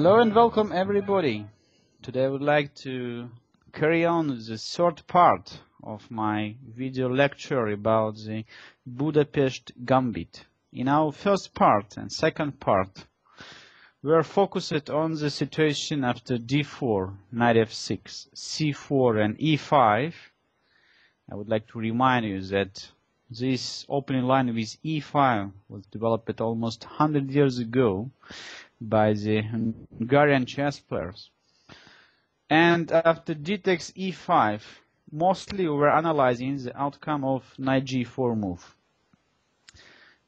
Hello and welcome everybody. Today I would like to carry on the third part of my video lecture about the Budapest Gambit. In our first part and second part, we are focused on the situation after d4, knight f6, c4 and e5. I would like to remind you that this opening line with e5 was developed almost 100 years ago by the Hungarian chess players. And after d takes e5, mostly we were analyzing the outcome of knight g4 move.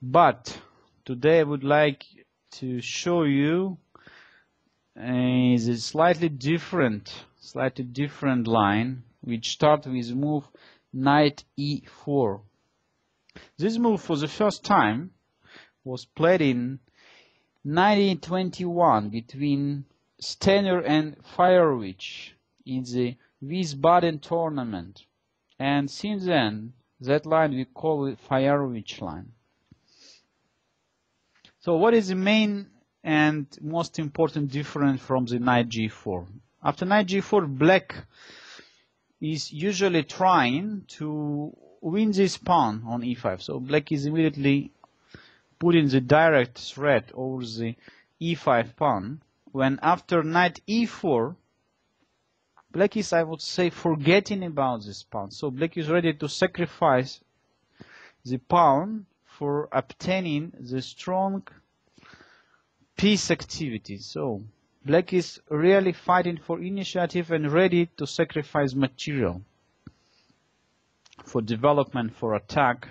But today I would like to show you a slightly different line which starts with move knight e4. This move for the first time was played in 1921 between Steiner and Feierwich in the Wiesbaden tournament, and since then that line we call it Feierwich line. So what is the main and most important difference from the knight g4? After knight g4, black is usually trying to win this pawn on e5, so black is immediately putting the direct threat over the e5 pawn, when after knight e4, black is, I would say, forgetting about this pawn. So black is ready to sacrifice the pawn for obtaining the strong piece activity. So black is really fighting for initiative and ready to sacrifice material for development, for attack,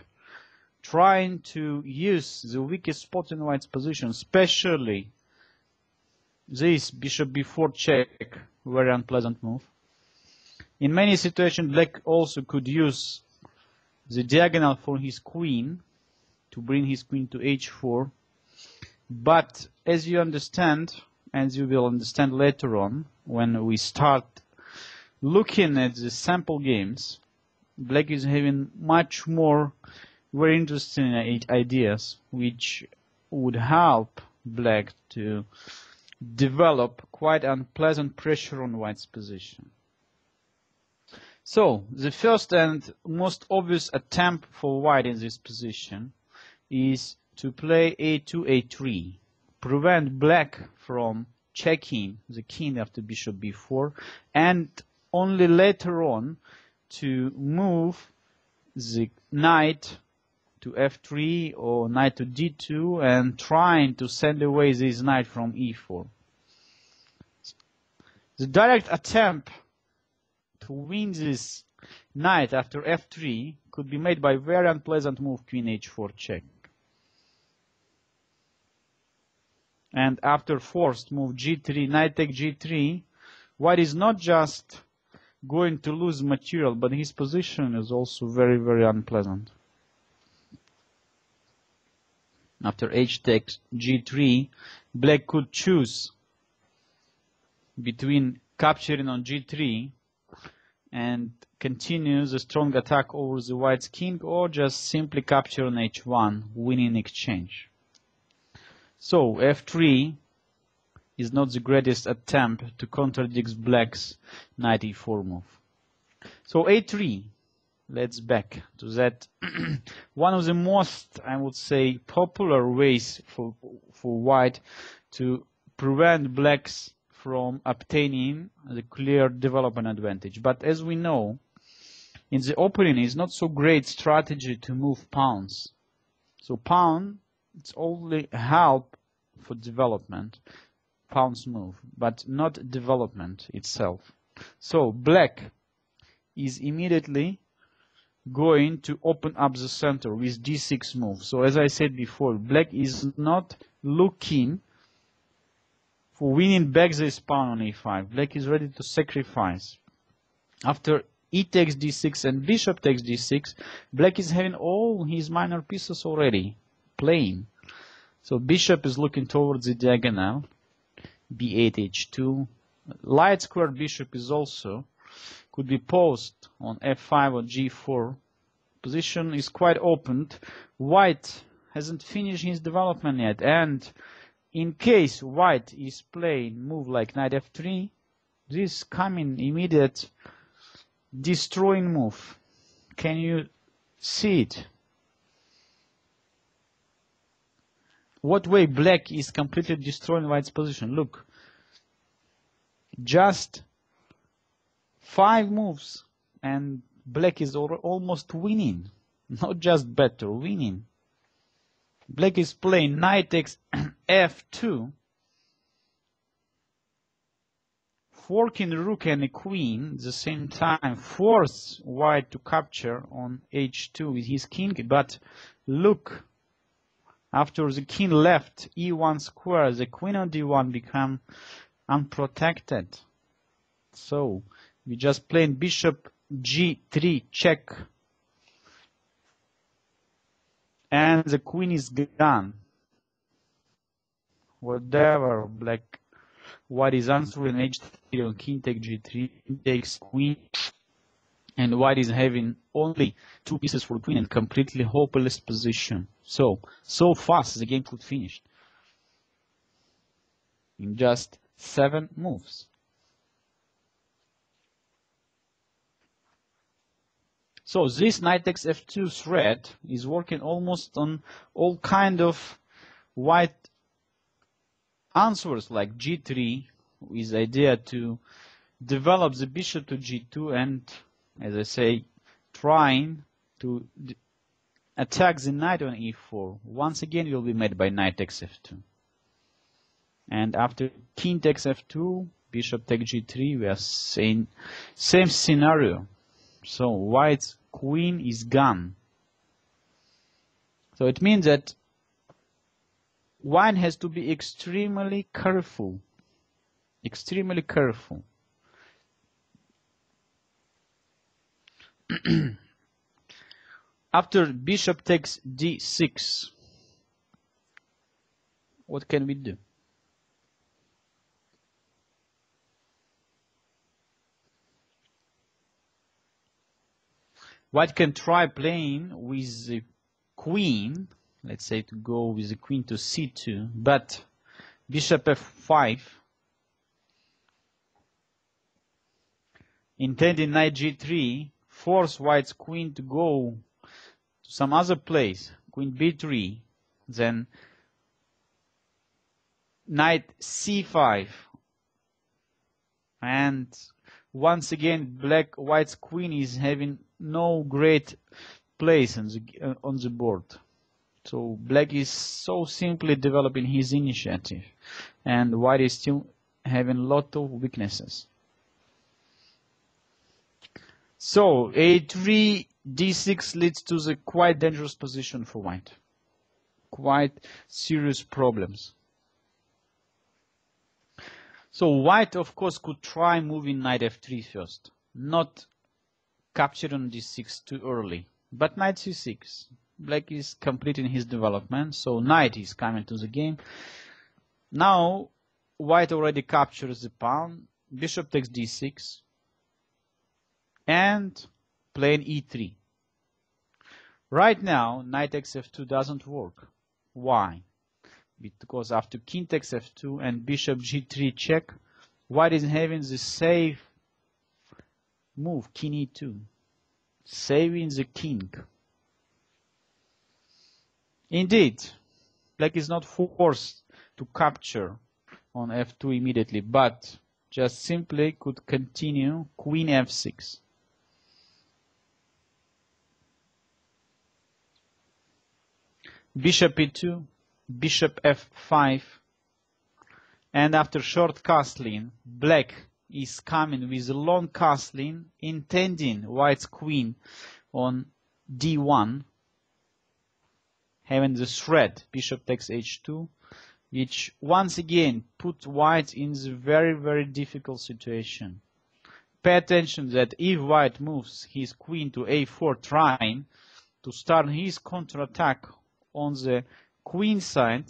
trying to use the weakest spot in white's position, especially this bishop b4 check, very unpleasant move. In many situations, black also could use the diagonal for his queen to bring his queen to h4. But as you understand, as you will understand later on when we start looking at the sample games, black is having much more very interesting ideas which would help black to develop quite unpleasant pressure on white's position. So the first and most obvious attempt for white in this position is to play a2, a3, prevent black from checking the king after bishop b4, and only later on to move the knight to f3 or knight to d2 and trying to send away this knight from e4. The direct attempt to win this knight after f3 could be made by very unpleasant move queen h4 check. And after forced move g3, knight take g3, white is not just going to lose material, but his position is also very, very unpleasant. After h takes g3, black could choose between capturing on g3 and continue the strong attack over the white's king, or just simply capture on h1, winning exchange. So f3 is not the greatest attempt to contradict black's knight e4 move. So a3. Let's back to that. One of the most, I would say, popular ways for white to prevent blacks from obtaining the clear development advantage. But as we know, in the opening, it's not so great strategy to move pawns. So pawn, it's only help for development, pawns move, but not development itself. So black is immediately going to open up the center with d6 move. So as I said before, black is not looking for winning back this pawn on e5. Black is ready to sacrifice. After e takes d6 and bishop takes d6, black is having all his minor pieces already playing. So bishop is looking towards the diagonal, b8, h2. Light squared bishop is also could be posed on f5 or g4. Position is quite opened. White hasn't finished his development yet, and in case white is playing move like knight f3, this coming immediate destroying move. Can you see it? What way black is completely destroying white's position? Look, just 5 moves and black is almost winning. Not just better, winning. Black is playing knight takes f2, forking the rook and the queen at the same time, force white to capture on h2 with his king, but look, after the king left e1 square, the queen on d1 become unprotected. So we just playing bishop g3 check, and the queen is gone. Whatever white is answering h3 on king take g3, takes queen, and white is having only 2 pieces for queen and completely hopeless position. So fast the game could finish in just 7 moves. So this knight takes f2 thread is working almost on all kind of white answers like g3, with the idea to develop the bishop to g2 and, as I say, trying to attack the knight on e4. Once again will be made by knight takes f2. And after king takes f2, bishop takes g3, we are saying same scenario. So white's queen is gone. So it means that white has to be extremely careful. Extremely careful. After bishop takes d6, what can we do? White can try playing with the queen, let's say to go with the queen to c2, but bishop f5, intending knight g3, force white's queen to go to some other place, queen b3, then knight c5, and once again white's queen is having no great place on the board. So black is so simply developing his initiative, and white is still having a lot of weaknesses. So a3 d6 leads to the quite dangerous position for white. Quite serious problems. So white, of course, could try moving knight f3 first, not capturing d6 too early, but knight c6. Black is completing his development, so knight is coming to the game. Now white already captures the pawn, bishop takes d6, and playing e3. Right now, knight takes f2 doesn't work. Why? Because after king takes f2 and bishop g3 check, white is having the safe move, king e2, saving the king. Indeed, black is not forced to capture on f2 immediately, but just simply could continue queen f6. Bishop e2, bishop f5, and after short castling, black is coming with a long castling, intending white's queen on d1, having the threat bishop takes h2, which once again put white in the very, very difficult situation. Pay attention that if white moves his queen to a4 trying to start his counterattack on the queen side,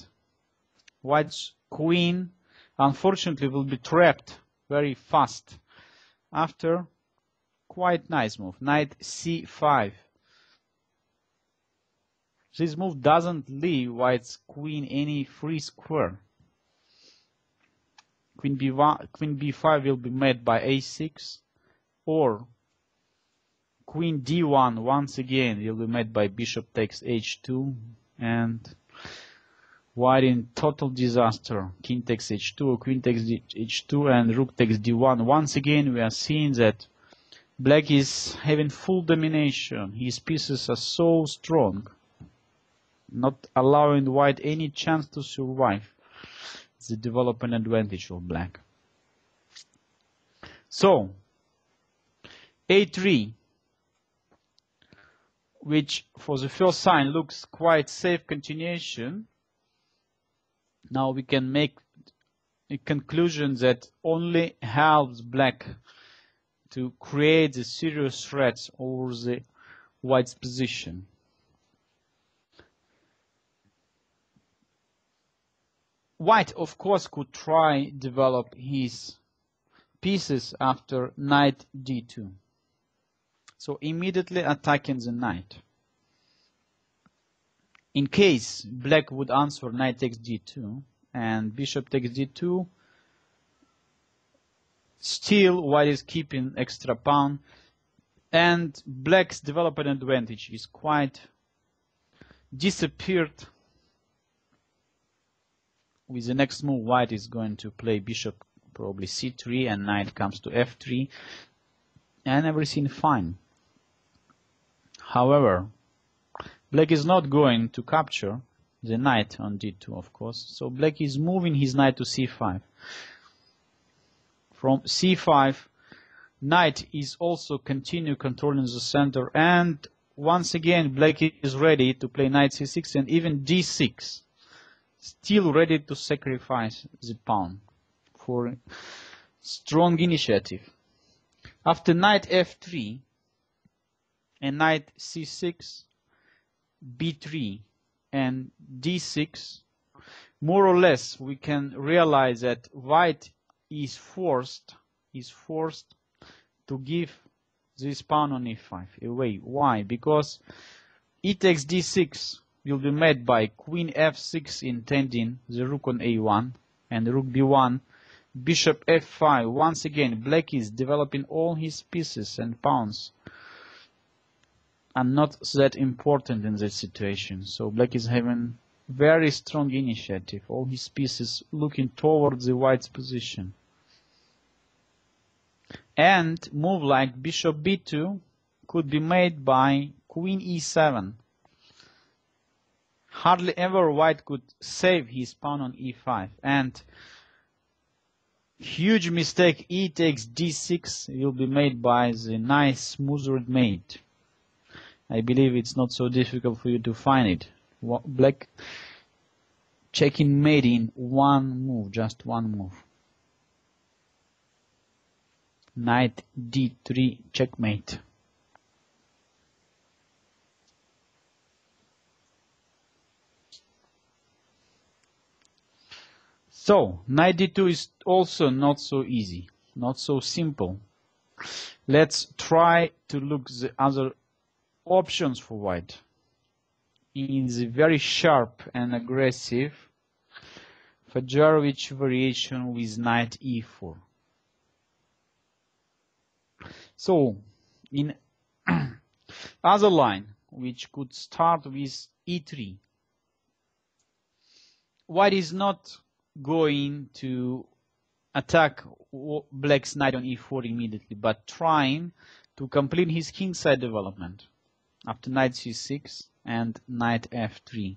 white's queen unfortunately will be trapped very fast after quite nice move, knight c5. This move doesn't leave white's queen any free square. queen b5 will be met by a6, or queen d1 once again will be met by bishop takes h2, and white in total disaster. King takes h2 or queen takes h2 and rook takes d1. Once again we are seeing that black is having full domination. His pieces are so strong, not allowing white any chance to survive. It's the development advantage of black. So a3, which for the first sign looks quite safe continuation, now we can make a conclusion that only helps black to create the serious threats over the white's position. White, of course, could try develop his pieces after knight d2. So immediately attacking the knight. In case black would answer knight takes d2 and bishop takes d2, still white is keeping extra pawn, and black's development advantage is quite disappeared. With the next move, white is going to play bishop probably c3 and knight comes to f3 and everything fine. However, black is not going to capture the knight on d2, of course, so black is moving his knight to c5. From c5, knight is also continue controlling the center, and once again black is ready to play knight c6 and even d6, still ready to sacrifice the pawn for strong initiative. After knight f3 and knight c6, b3 and d6, more or less we can realize that white is forced to give this pawn on e5 away. Why? Because e takes d6 will be met by queen f6 intending the rook on a1 and rook b1, bishop f5. Once again black is developing all his pieces and pawns are not that important in this situation. So black is having very strong initiative, all his pieces looking towards the white's position. And move like bishop b2 could be made by queen e7. Hardly ever white could save his pawn on e5, and huge mistake e takes d6 will be made by the nice smothered mate. I believe it's not so difficult for you to find it. Black checking mate in one move, just one move. Knight d3 checkmate. So knight d2 is also not so easy, not so simple. Let's try to look the other options for white in the very sharp and aggressive Fajarovich variation with knight e4. So in other line, which could start with e3, white is not going to attack black's knight on e4 immediately, but trying to complete his kingside development after knight c6 and knight f3.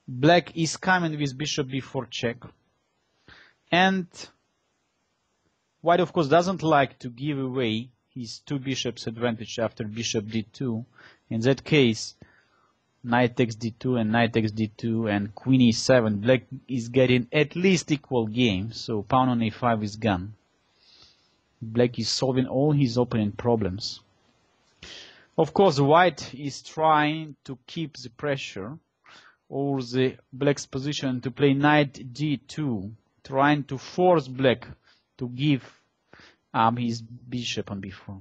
Black is coming with bishop b4 check, and white of course doesn't like to give away his two bishops advantage after bishop d2. In that case, knight takes d2 and knight takes d2 and queen e7. Black is getting at least equal game, so pawn on a5 is gone. Black is solving all his opening problems. Of course, white is trying to keep the pressure over the black's position to play knight d2, trying to force black to give his bishop on b4.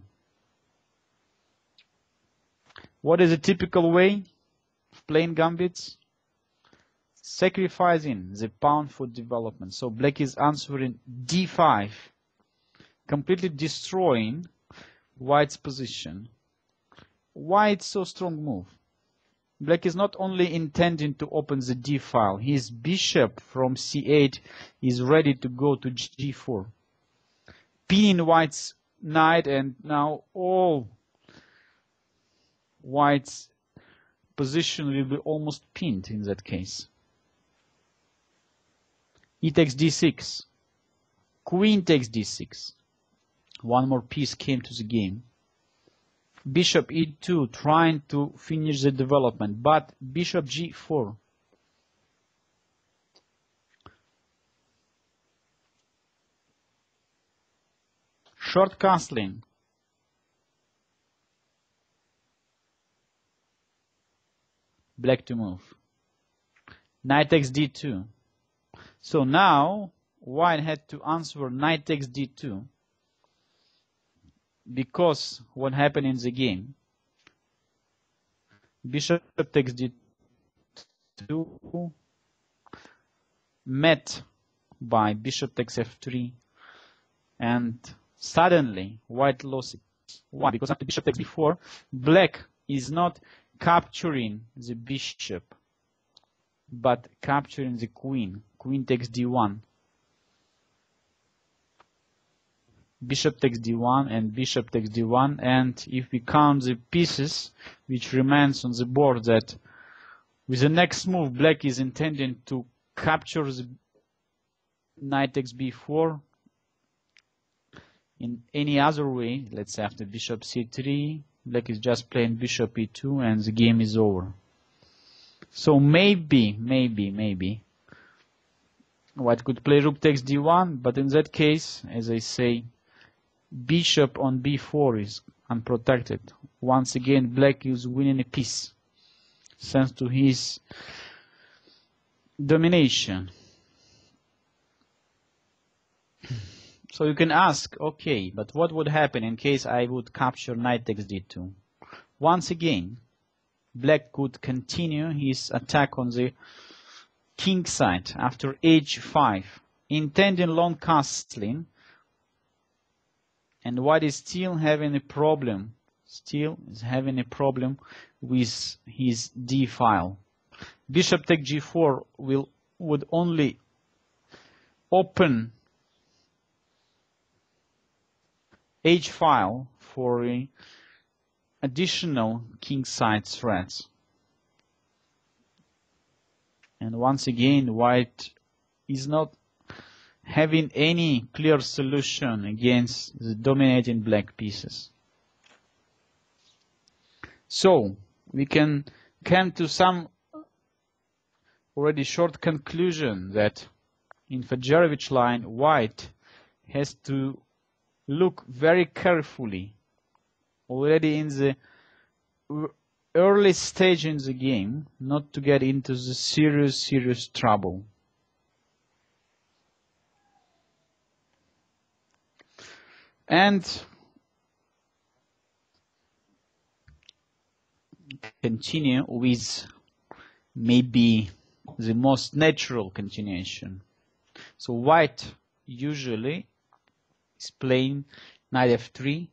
What is a typical way of playing gambits? sacrificing the pawn for development. So black is answering d5, completely destroying white's position. Why it's so strong move? Black is not only intending to open the d file, his bishop from c8 is ready to go to g4, pinning white's knight, and now all white's position will be almost pinned in that case. E takes d6, queen takes d6. One more piece came to the game. Bishop e2, trying to finish the development, but bishop g4. Short castling. Black to move. Knight takes d2. So now white had to answer knight takes d2. Because what happened in the game, bishop takes d2 met by bishop takes f3, and suddenly white lost it. Why? Because after bishop takes b4, black is not capturing the bishop but capturing the queen. Queen takes d1. Bishop takes d1 and bishop takes d1, and if we count the pieces which remains on the board, that with the next move black is intending to capture the knight takes b4 in any other way. Let's say after bishop c3, black is just playing bishop e2 and the game is over. So maybe white could play rook takes d1, but in that case, as I say, bishop on b4 is unprotected. Once again, black is winning a piece thanks to his domination. So you can ask, okay, but what would happen in case I would capture knight takes d2? Once again, black could continue his attack on the king side after h5, intending long castling, and white is still having a problem. With his d file. Bishop take g4 would only open h file for additional king side threats. And once again, white is not having any clear solution against the dominating black pieces. So we can come to some already short conclusion that in Fajerevich line, white has to look very carefully already in the early stage in the game not to get into the serious trouble. And continue with maybe the most natural continuation. So white usually is playing knight f3,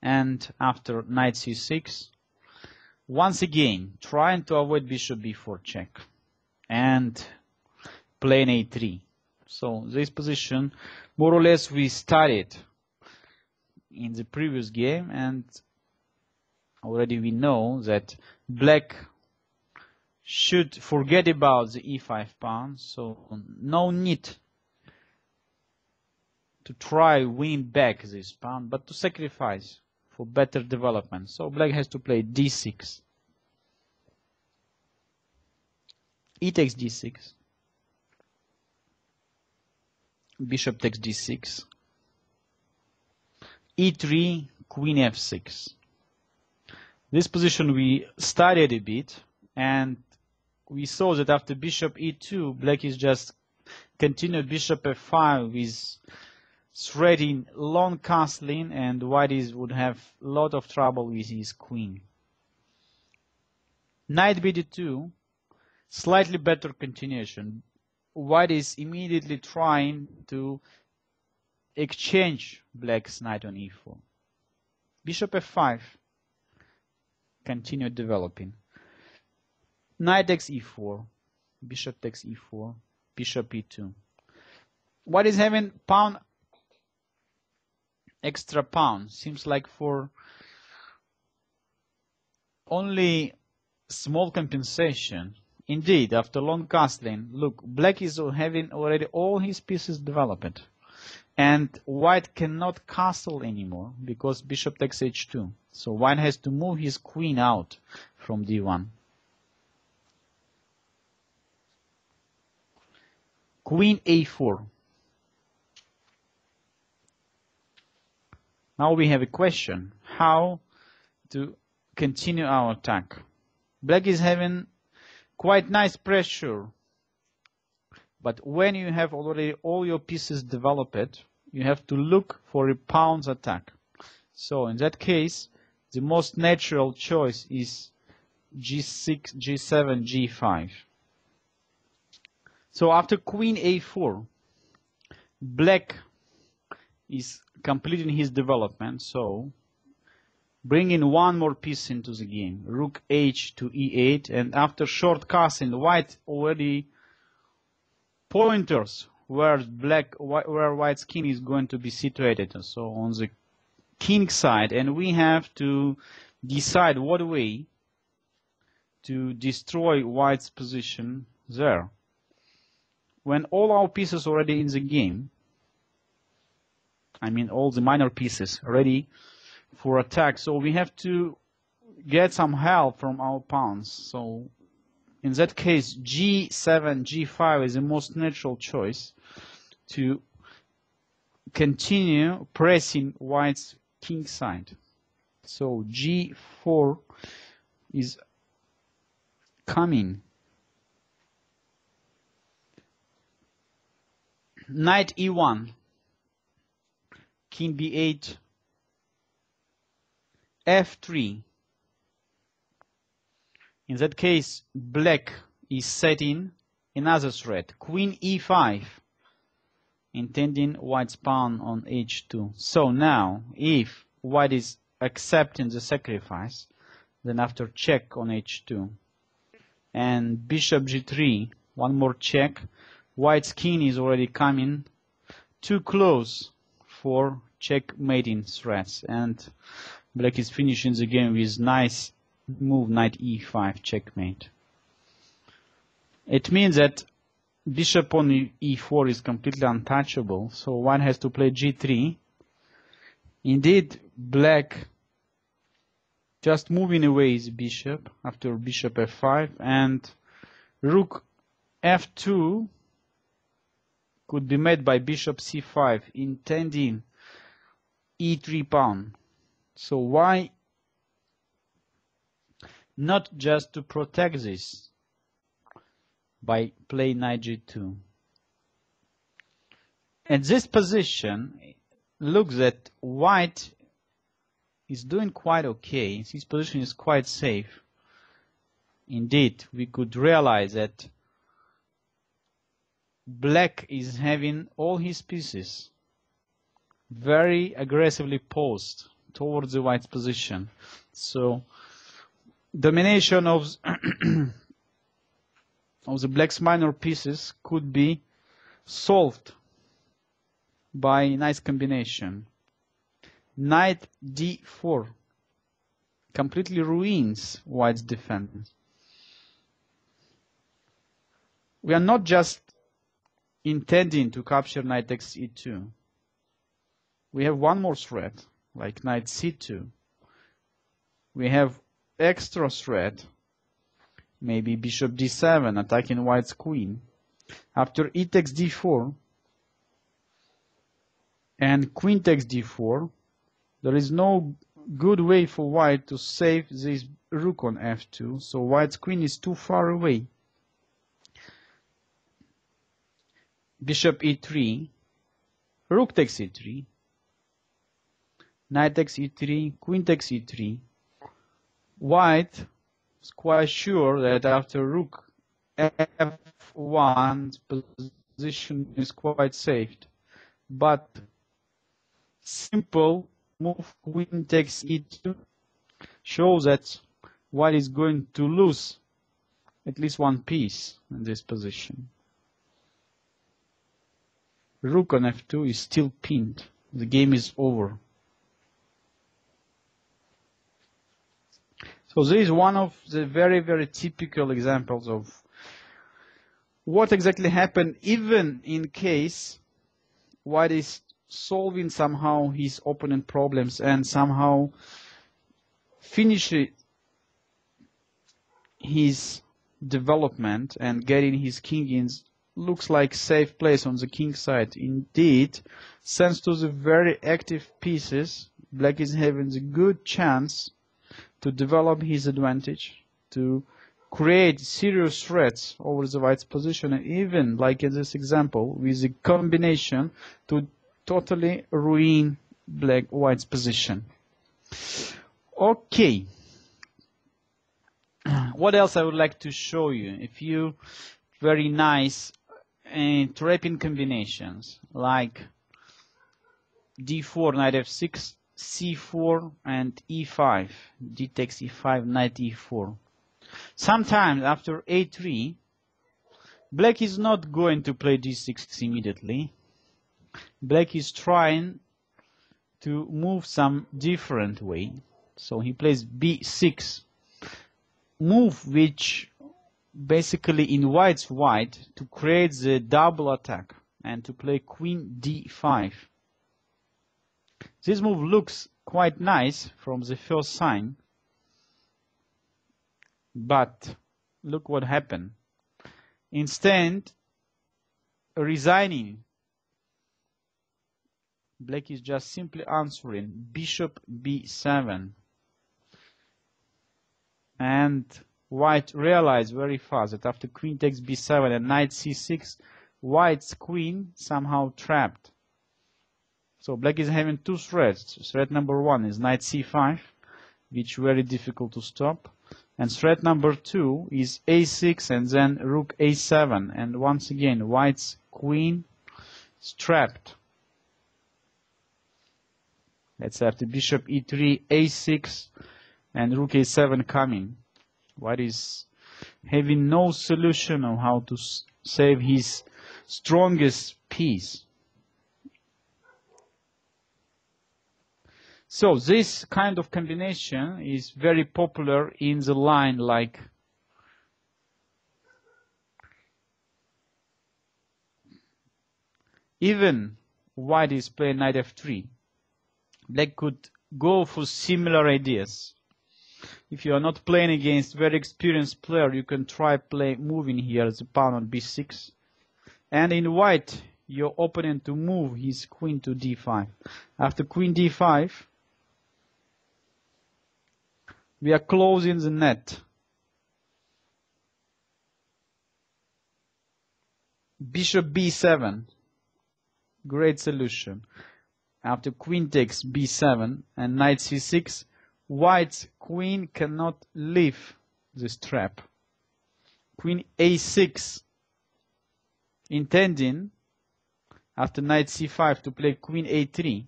and after knight c6, once again trying to avoid bishop b4 check and playing a3. So this position more or less we studied in the previous game, and already we know that black should forget about the e5 pawn, so no need to try win back this pawn, but to sacrifice for better development. So black has to play d6. E takes d6. Bishop takes d6. e3, queen f6. This position we studied a bit, and we saw that after bishop e2, black is just continue bishop f5 with threading long castling, and white would have a lot of trouble with his queen. Knight bd2, Slightly better continuation. White is immediately trying to exchange black's knight on e4. Bishop f5. Continue developing. Knight takes e4. Bishop takes e4. Bishop e2. White is having pawn, extra pawn. Seems like for only small compensation. Indeed, after long castling, look, black is having already all his pieces developed. And white cannot castle anymore because bishop takes h2. So white has to move his queen out from d1. Queen a4. Now we have a question. How to continue our attack? Black is having quite nice pressure. But when you have already all your pieces developed, you have to look for a pawn's attack. So in that case, the most natural choice is g6, g7, g5. So after queen a4, black is completing his development. So bringing one more piece into the game, rook h to e8, and after short casting, white already pointers where white's king is going to be situated. So on the king side, and we have to decide what way to destroy white's position there. When all our pieces already in the game, I mean all the minor pieces ready for attack, so we have to get some help from our pawns. So in that case, g7, g5 is the most natural choice to continue pressing white's king side. So g4 is coming. Knight e1, king b8, f3. In that case, black is setting another threat, queen e5, intending white's pawn on h2. So now, if white is accepting the sacrifice, then after check on h2, and bishop g3, one more check, white's king is already coming too close for checkmating threats, and black is finishing the game with nice move, knight e5, checkmate. It means that bishop on e4 is completely untouchable, so white has to play g3. Indeed, black just moving away his bishop after bishop f5, and rook f2 could be made by bishop c5, intending e3 pawn. So why not just to protect this by playing knight g2? At this position, looks that white is doing quite okay. His position is quite safe. Indeed, we could realize that black is having all his pieces very aggressively posed towards the white's position. So domination of the black's minor pieces could be solved by a nice combination. Knight d4 completely ruins white's defense. We are not just intending to capture knight takes e2. We have one more threat, like knight c2. We have extra threat, maybe bishop d7 attacking white's queen. After e takes d4 and queen takes d4, there is no good way for white to save this rook on f2, so white's queen is too far away. Bishop e3, rook takes e3, knight takes e3, queen takes e3. White is quite sure that after rook f1 position is quite safe, but simple move queen takes e2 shows that white is going to lose at least one piece in this position. Rook on f2 is still pinned. The game is over. So this is one of the very, very typical examples of what exactly happened, even in case white is solving somehow his opponent problems and somehow finishing his development and getting his king in looks like safe place on the king side. Indeed, thanks to the very active pieces, black is having a good chance to develop his advantage, to create serious threats over the white's position, and even, like in this example, with a combination to totally ruin white's position. Okay. What else I would like to show you? A few very nice trapping combinations, like d4, knight f6, c4, and e5. d takes e5, knight e4. Sometimes after a3, black is not going to play d6 immediately. Black is trying to move some different way. So he plays b6, move which basically invites white to create the double attack and to play queen d5. This move looks quite nice from the first sign, but look what happened. Instead resigning, black is just simply answering bishop b7, and white realized very fast that after queen takes b7 and knight c6, white's queen somehow trapped. So black is having two threats. Threat number one is knight c5, which is very difficult to stop. And threat number two is a6 and then rook a7. And once again, white's queen is trapped. Let's have the bishop e3, a6, and rook a7 coming. White is having no solution on how to save his strongest piece. So this kind of combination is very popular in the line like even white is playing knight f3. Black could go for similar ideas. If you are not playing against very experienced player, you can try moving here the pawn on b6 and invite your opponent to move his queen to d5. After queen d5, we are closing the net. Bishop b7, great solution. After queen takes b7 and knight c6, white's queen cannot leave this trap. Queen a6, intending after knight c5 to play queen a3.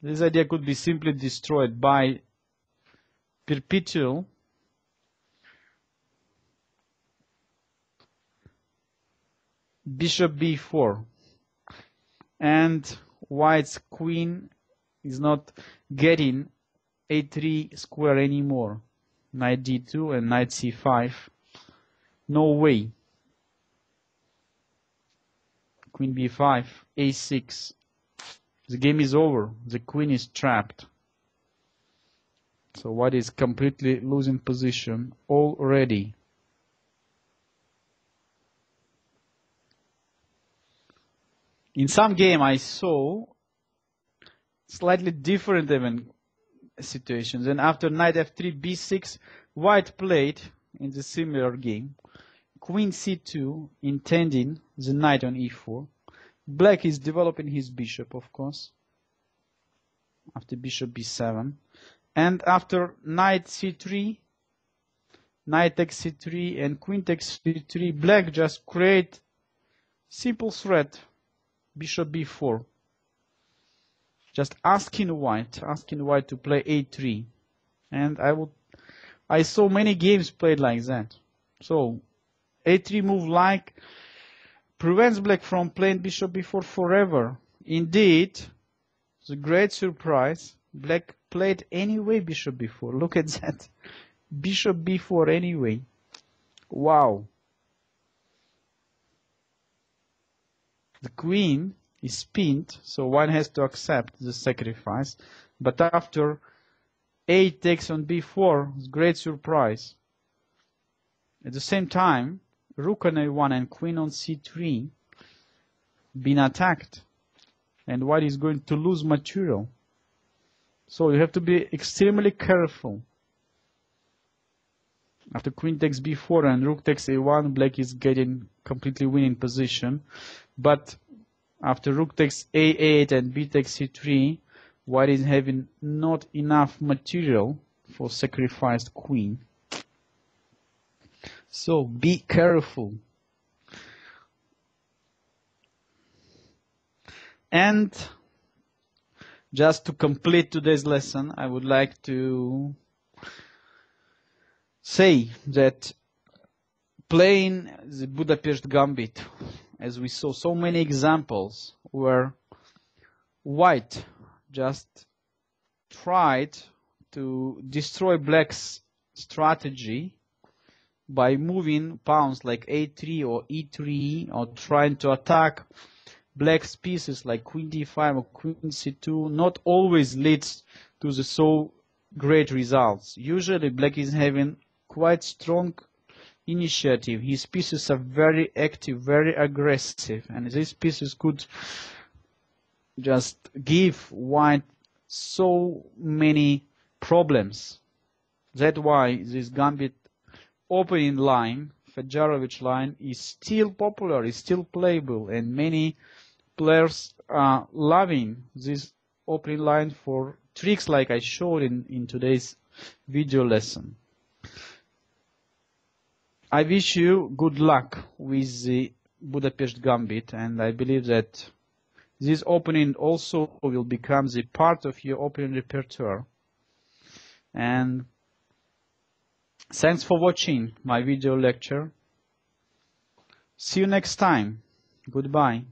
This idea could be simply destroyed by perpetual bishop b4, and white's queen is not getting a3 square anymore. Knight d2 and knight c5. No way. Queen b5, a6. The game is over. The queen is trapped. So white is completely losing position already. In some game I saw slightly different even situations. And after knight f3, b6, white played in the similar game queen c2, intending the knight on e4. Black is developing his bishop, of course, after bishop b7. And after knight c3, knight takes c3 and queen takes c3, black just create simple threat, bishop b4. Just asking white to play a3. And I saw many games played like that. So a3 move like prevents black from playing bishop b4 forever. Indeed, it's a great surprise. Black played anyway bishop b4. Look at that. Bishop b4 anyway. Wow. The queen is pinned, so one has to accept the sacrifice. But after a takes on b4, it's a great surprise. At the same time, rook on a1 and queen on c3 been attacked. And white is going to lose material. So you have to be extremely careful. After queen takes b4 and rook takes a1, black is getting completely winning position. But after rook takes a8 and b takes c3, white is having not enough material for sacrificed queen. So be careful. And just to complete today's lesson, I would like to say that playing the Budapest Gambit, as we saw so many examples where white just tried to destroy black's strategy by moving pawns like a3 or e3, or trying to attack black's pieces like queen d5 or queen c2, not always leads to the so great results. Usually black is having quite strong initiative. His pieces are very active, very aggressive, and these pieces could just give white so many problems. That's why this Gambit opening line, Fajarovich line, is still popular, is still playable, and many players are loving this opening line for tricks like I showed in today's video lesson. I wish you good luck with the Budapest Gambit, and I believe that this opening also will become the part of your opening repertoire. And thanks for watching my video lecture. See you next time. Goodbye.